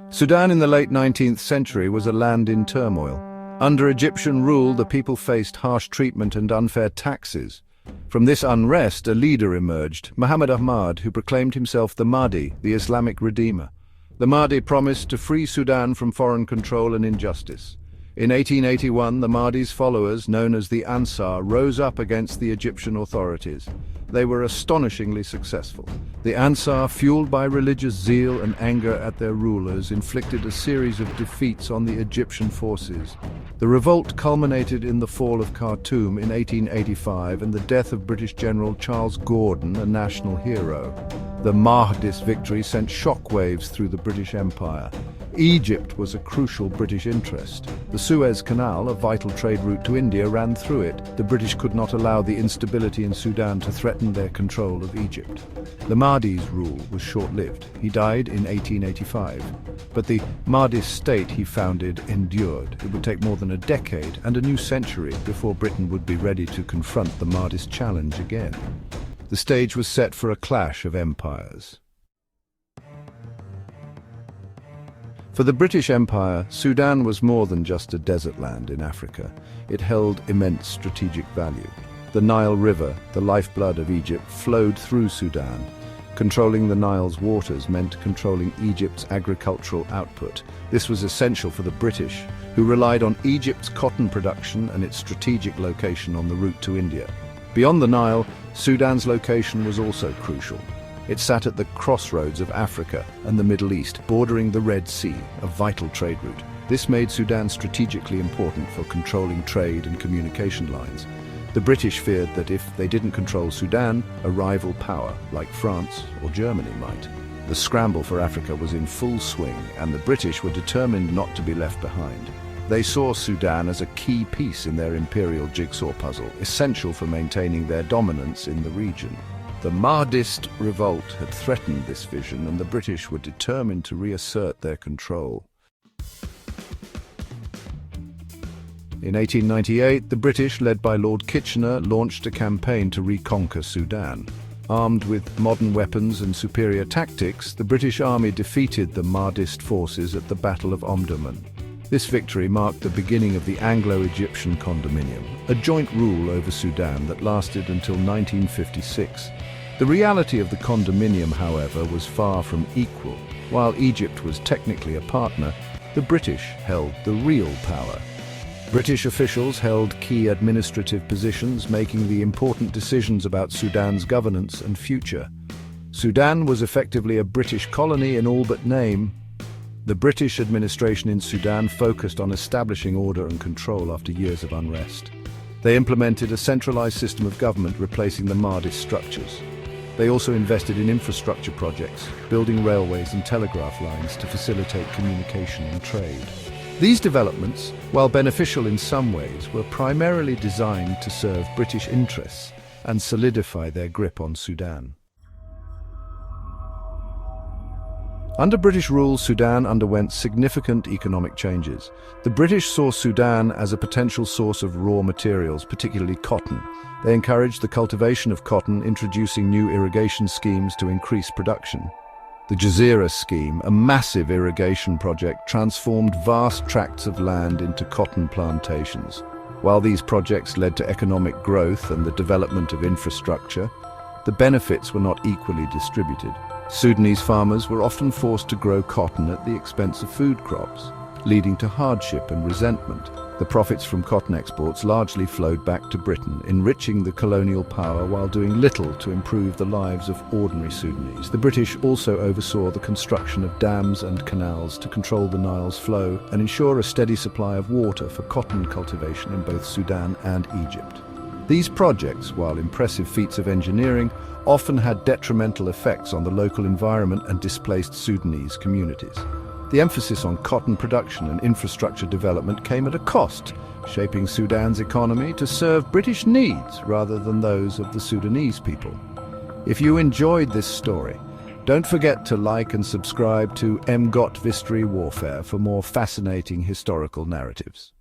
Sudan in the late 19th century was a land in turmoil. Under Egyptian rule, the people faced harsh treatment and unfair taxes. From this unrest, a leader emerged, Muhammad Ahmad, who proclaimed himself the Mahdi, the Islamic Redeemer. The Mahdi promised to free Sudan from foreign control and injustice. In 1881, the Mahdi's followers, known as the Ansar, rose up against the Egyptian authorities. They were astonishingly successful. The Ansar, fueled by religious zeal and anger at their rulers, inflicted a series of defeats on the Egyptian forces. The revolt culminated in the fall of Khartoum in 1885 and the death of British General Charles Gordon, a national hero. The Mahdist victory sent shockwaves through the British Empire. Egypt was a crucial British interest. The Suez Canal, a vital trade route to India, ran through it. The British could not allow the instability in Sudan to threaten their control of Egypt. The Mahdi's rule was short-lived. He died in 1885. But the Mahdist state he founded endured. It would take more than a decade and a new century before Britain would be ready to confront the Mahdist challenge again. The stage was set for a clash of empires. For the British Empire, Sudan was more than just a desert land in Africa. It held immense strategic value. The Nile River, the lifeblood of Egypt, flowed through Sudan. Controlling the Nile's waters meant controlling Egypt's agricultural output. This was essential for the British, who relied on Egypt's cotton production and its strategic location on the route to India. Beyond the Nile, Sudan's location was also crucial. It sat at the crossroads of Africa and the Middle East, bordering the Red Sea, a vital trade route. This made Sudan strategically important for controlling trade and communication lines. The British feared that if they didn't control Sudan, a rival power, like France or Germany, might. The scramble for Africa was in full swing, and the British were determined not to be left behind. They saw Sudan as a key piece in their imperial jigsaw puzzle, essential for maintaining their dominance in the region. The Mahdist Revolt had threatened this vision, and the British were determined to reassert their control. In 1898, the British, led by Lord Kitchener, launched a campaign to reconquer Sudan. Armed with modern weapons and superior tactics, the British Army defeated the Mahdist forces at the Battle of Omdurman. This victory marked the beginning of the Anglo-Egyptian Condominium, a joint rule over Sudan that lasted until 1956. The reality of the condominium, however, was far from equal. While Egypt was technically a partner, the British held the real power. British officials held key administrative positions, making the important decisions about Sudan's governance and future. Sudan was effectively a British colony in all but name. The British administration in Sudan focused on establishing order and control after years of unrest. They implemented a centralized system of government, replacing the Mahdist structures. They also invested in infrastructure projects, building railways and telegraph lines to facilitate communication and trade. These developments, while beneficial in some ways, were primarily designed to serve British interests and solidify their grip on Sudan. Under British rule, Sudan underwent significant economic changes. The British saw Sudan as a potential source of raw materials, particularly cotton. They encouraged the cultivation of cotton, introducing new irrigation schemes to increase production. The Jazeera scheme, a massive irrigation project, transformed vast tracts of land into cotton plantations. While these projects led to economic growth and the development of infrastructure, the benefits were not equally distributed. Sudanese farmers were often forced to grow cotton at the expense of food crops, leading to hardship and resentment. The profits from cotton exports largely flowed back to Britain, enriching the colonial power while doing little to improve the lives of ordinary Sudanese. The British also oversaw the construction of dams and canals to control the Nile's flow and ensure a steady supply of water for cotton cultivation in both Sudan and Egypt. These projects, while impressive feats of engineering, often had detrimental effects on the local environment and displaced Sudanese communities. The emphasis on cotton production and infrastructure development came at a cost, shaping Sudan's economy to serve British needs rather than those of the Sudanese people. If you enjoyed this story, don't forget to like and subscribe to Emgotv History Warfare for more fascinating historical narratives.